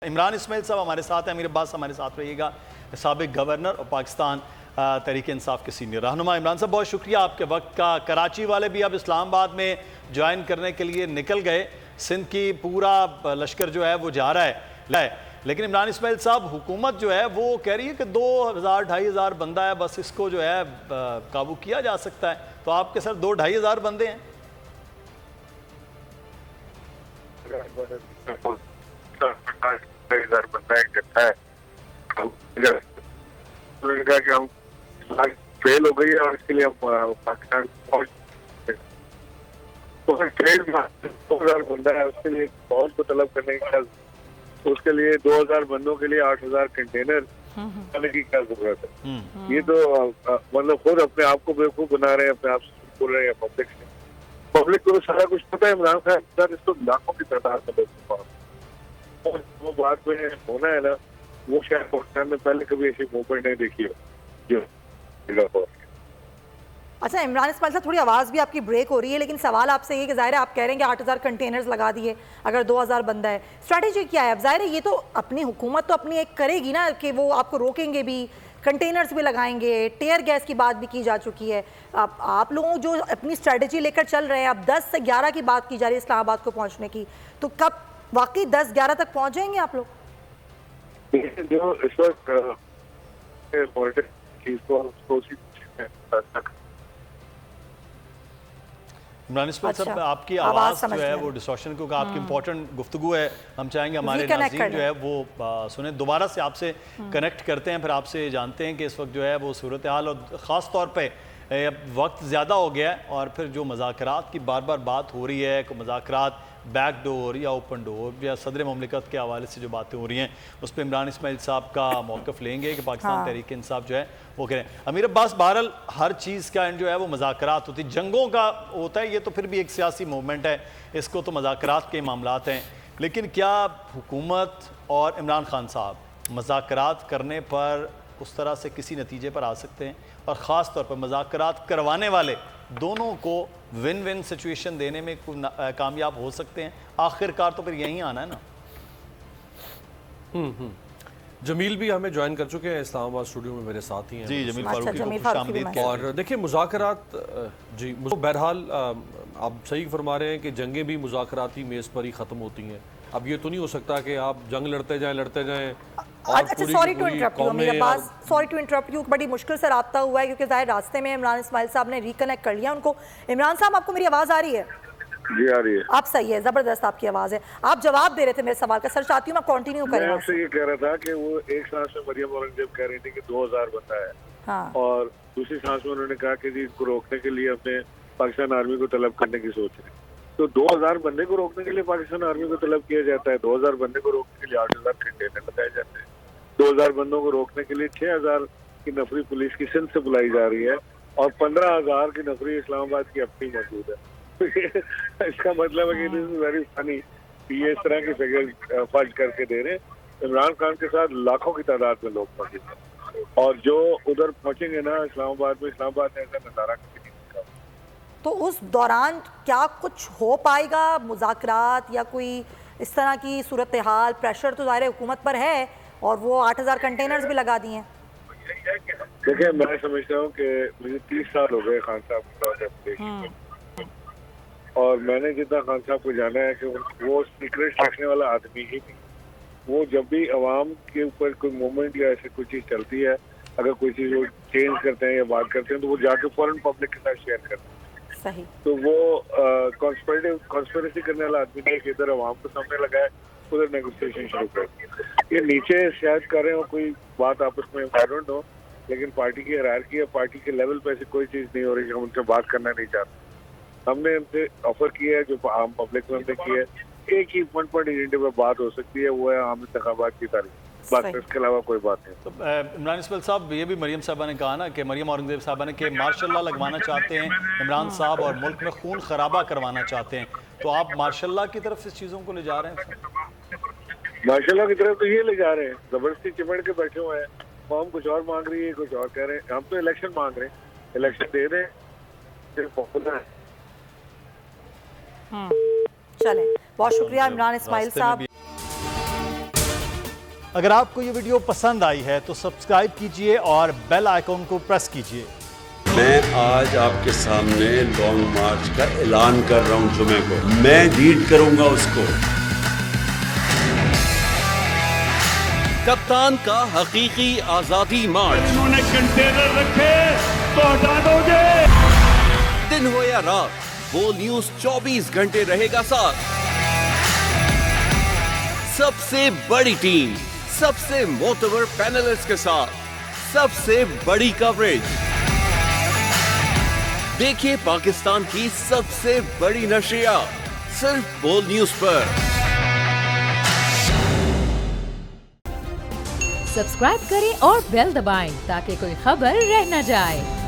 इमरान इस्माइल साहब हमारे साथ हैं, अमीर अब्बास हमारे साथ रहिएगा, साबिक गवर्नर और पाकिस्तान तहरीक इंसाफ के सीनियर रहनुमा। इमरान साहब बहुत शुक्रिया आपके वक्त का। कराची वाले भी अब इस्लामाबाद में ज्वाइन करने के लिए निकल गए, सिंध की पूरा लश्कर जो है वो जा रहा है, लेकिन इमरान इस्माइल साहब हुकूमत जो है वो कह रही है कि 2000-2500 बंदा है, बस इसको जो है काबू किया जा सकता है। तो आपके सर 2-2500 बंदे हैं? कि हम फेल हो गई और इसके लिए हम पाकिस्तान तो 2000 बंदा है, उसके लिए फौज को तलब करने की, उसके लिए 2000 बंदों के लिए 8000 कंटेनर लाने की क्या जरूरत है? ये तो मतलब खुद अपने आप को बेवकूफ बना रहे हैं, अपने आप से बोल रहे हैं पब्लिक से। पब्लिक को सारा कुछ पता है। इमरान खान इसको लाखों की तादाद में वो बात में होना है ना, वो शायद पाकिस्तान में पहले कभी ऐसी मूवमेंट नहीं देखी हो जो। अच्छा इमरान इस्माइल साहब, थोड़ी आवाज़ भी आपकी ब्रेक हो रही है, लेकिन सवाल आपसे ये कि ज़ाहिर है आप कह रहे हैं कि 8000 कंटेनर्स लगा दिए, अगर 2000 बंदा है, स्ट्रैटेजी क्या है? अब ज़ाहिर है ये तो अपनी हुकूमत तो अपनी एक करेगी ना कि वो आपको रोकेंगे भी, कंटेनर्स भी लगाएंगे, टेयर गैस की बात भी की जा चुकी है। अब आप लोगों जो अपनी स्ट्रैटेजी लेकर चल रहे हैं, अब 10 से 11 की बात की जा रही है इस्लामाबाद को पहुँचने की, तो कब वाकई 10-11 तक पहुँच जाएंगे आप लोग? जो इस वक्त इमरान इस्माइल साहब, आपकी आवाज़ जो है वो डिस्टॉर्शन, क्योंकि आपकी इंपॉर्टेंट गुफ्तगू है, हम चाहेंगे हमारे नाज़रीन जो है वो सुने। दोबारा से आपसे कनेक्ट करते हैं, फिर आपसे जानते हैं कि इस वक्त जो है वो सूरत हाल, और ख़ास तौर पे वक्त ज़्यादा हो गया है, और फिर जो मज़ाकरात की बार बार बात हो रही है कि मज़ाकरात बैक डोर या ओपन डोर या सदर ममलिकत के हवाले से जो बातें हो रही हैं, उस पर इमरान इस्माइल साहब का मौक़िफ़ लेंगे कि पाकिस्तान तहरीक इंसाफ जो है वो करें। अमीर अब्बास, बहरहाल हर चीज़ का एंड जो है वो मज़ाकरात होती है, जंगों का होता है, ये तो फिर भी एक सियासी मूवमेंट है, इसको तो मज़ाकरात के मामलात हैं, लेकिन क्या हुकूमत और इमरान खान साहब मज़ाकरात करने पर उस तरह से किसी नतीजे पर आ सकते हैं? और ख़ास तौर पर मज़ाकरात करवाने वाले दोनों को विन विन सिचुएशन देने में कामयाब हो सकते हैं? आखिरकार तो फिर यहीं आना है ना। जमील भी हमें ज्वाइन कर चुके हैं इस्लामाबाद स्टूडियो में, मेरे साथ ही हैं। जी, जमील फारूकी। और देखिए मुज़ाकरात, जी बहरहाल आप सही फरमा रहे हैं कि जंगें भी मुज़ाकराती मेज़ पर ही ख़त्म होती हैं। अब ये तो नहीं हो सकता कि आप जंग लड़ते जाएं। अच्छा सॉरी टू इंटरप्ट यू मेरे पास, सॉरी टू इंटरप्ट यू, बड़ी मुश्किल से राब्ता हुआ है क्योंकि ज़ाहिर रास्ते में इमरान इस्माइल साहब ने रिकनेक्ट कर लिया उनको। इमरान साहब, आपको मेरी आवाज़ आ रही है? जी आ रही है। आप सही है, ज़बरदस्त आपकी आवाज़ है। आप जवाब दे रहे थे मेरे सवाल का, सर चाहती हूँ मैं कंटिन्यू करें। मैं आपसे ये कह रहा था कि वो एक सांस में मरियम औरंगजेब कह रही थी कि 2000 बंदा है, हाँ। और दूसरी सांस में उन्होंने कहा कि जी इसको रोकने के लिए अपने पाकिस्तान आर्मी को तलब करने की सोच रहे हैं। तो 2000 बंदे को रोकने के लिए पाकिस्तान आर्मी को तलब किया जाता है, 2000 बंदे को रोकने के लिए 8000 कंटेनर लगाए जाते हैं, 2000 बंदों को रोकने के लिए 6000 की नफरी पुलिस की सिंध से बुलाई जा रही है, और 15000 की नफरी इस्लामाबाद की अपनी मौजूद है। इसका मतलब है कि दिस इज वेरी फनी, ये इस तरह की फिगर फर्ज करके दे रहे हैं। इमरान खान के साथ लाखों की तादाद में लोग मौजूद हैं, और जो उधर पहुंचेंगे ना इस्लामाबाद में, इस्लामाबाद ने ऐसा नजारा कभी नहीं देखा। तो उस दौरान क्या कुछ हो पाएगा मुज़ाकरात या कोई इस तरह की सूरत हाल? प्रेशर तो ज़ाहिर हुकूमत पर है, और वो 8000 कंटेनर्स भी लगा दिए हैं। देखिए मैं समझता हूँ कि मुझे 30 साल हो गए खान साहब, और मैंने जितना खान साहब को जाना है कि वो सीक्रेट रखने वाला आदमी ही नहीं। वो जब भी अवाम के ऊपर कोई मूवमेंट या ऐसी कोई चीज़ चलती है, अगर कोई चीज़ वो चेंज करते हैं या बात करते हैं, तो वो जाके फौरन पब्लिक के साथ शेयर करते हैं। सही। तो वो कॉन्स्पिरेसी करने वाला आदमी नहीं कि इधर अवाम को सामने लगाए, उधर नेगोशिएशन शुरू कर। ये नीचे शायद कर रहे हो कोई बात आपस में, आई डोंट नो, लेकिन पार्टी की हायरार्की है, पार्टी के लेवल पे ऐसी कोई चीज़ नहीं हो रही कि हम उनसे बात करना नहीं चाहते। हमने उनसे ऑफर किया है, जो आम पब्लिक में हमने किया है, एक ही पॉइंट एजेंडे पर बात हो सकती है, वो है आम इंतखाबात की तारीख, बस इसके अलावा कोई बात नहीं। तो इमरान इस्माइल साहब, ये भी मरियम साहबा ने कहा ना कि मरियम औरंगजेब साहबा ने कि मार्शल लॉ लगवाना चाहते हैं इमरान साहब, और मुल्क में खून खराबा करवाना चाहते हैं, तो आप मार्शल लॉ की तरफ इस चीज़ों को ले जा रहे हैं? मार्शल लॉ की तरफ तो ये ले जा रहे हैं, जबरदस्ती चिमड़ के बैठे हुए हैं। हम कुछ और मांग रही है, कुछ और कह रहे हैं। हम तो इलेक्शन मांग रहे हैं, इलेक्शन दे दें, चलें, बहुत शुक्रिया इमरान इस्माइल साहब। अगर आपको ये वीडियो पसंद आई है तो सब्सक्राइब कीजिए और बेल आइकॉन को प्रेस कीजिए। मैं आज आपके सामने लॉन्ग मार्च का ऐलान कर रहा हूं जुमे को। मैं लीड करूंगा उसको। कप्तान का हकीकी आजादी मार्च। उन्होंने कंटेनर रखे तो हटा दोगे। दिन हो या रात, वो न्यूज 24 घंटे रहेगा साथ। सबसे बड़ी टीम, सबसे मोतबर पैनलिस्ट के साथ, सबसे बड़ी कवरेज। देखिए पाकिस्तान की सबसे बड़ी नशरियात सिर्फ बोल न्यूज पर। सब्सक्राइब करें और बेल दबाएं ताकि कोई खबर रह न जाए।